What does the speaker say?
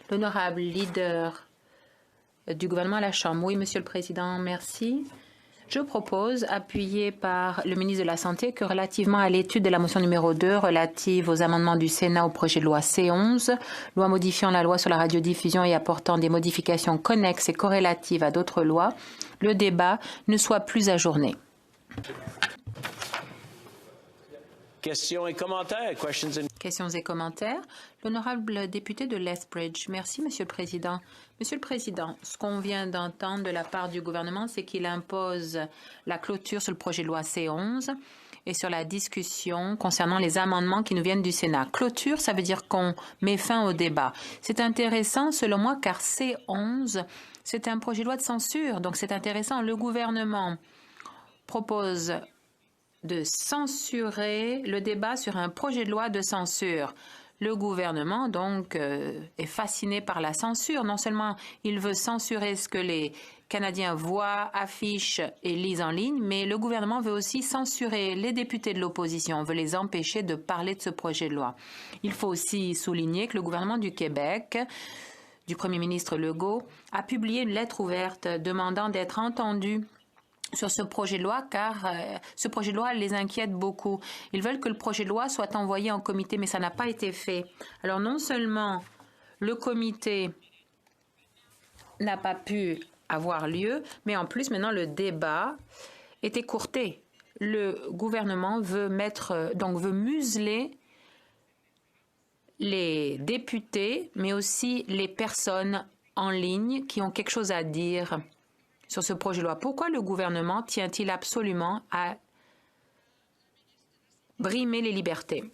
L'honorable leader du gouvernement à la Chambre. Oui, Monsieur le Président, merci. Je propose, appuyé par le ministre de la Santé, que relativement à l'étude de la motion numéro 2 relative aux amendements du Sénat au projet de loi C11, loi modifiant la loi sur la radiodiffusion et apportant des modifications connexes et corrélatives à d'autres lois, le débat ne soit plus ajourné. Questions et commentaires. Questions et commentaires. L'honorable député de Lethbridge. Merci, Monsieur le Président. Monsieur le Président, ce qu'on vient d'entendre de la part du gouvernement, c'est qu'il impose la clôture sur le projet de loi C11 et sur la discussion concernant les amendements qui nous viennent du Sénat. Clôture, ça veut dire qu'on met fin au débat. C'est intéressant, selon moi, car C11, c'est un projet de loi de censure. Donc, c'est intéressant. Le gouvernement propose de censurer le débat sur un projet de loi de censure. Le gouvernement, donc, est fasciné par la censure. Non seulement il veut censurer ce que les Canadiens voient, affichent et lisent en ligne, mais le gouvernement veut aussi censurer les députés de l'opposition, veut les empêcher de parler de ce projet de loi. Il faut aussi souligner que le gouvernement du Québec, du premier ministre Legault, a publié une lettre ouverte demandant d'être entendu sur ce projet de loi, car ce projet de loi les inquiète beaucoup. Ils veulent que le projet de loi soit envoyé en comité, mais ça n'a pas été fait. Alors non seulement le comité n'a pas pu avoir lieu, mais en plus maintenant le débat est écourté. Le gouvernement veut veut museler les députés, mais aussi les personnes en ligne qui ont quelque chose à dire sur ce projet de loi. Pourquoi le gouvernement tient-il absolument à brimer les libertés?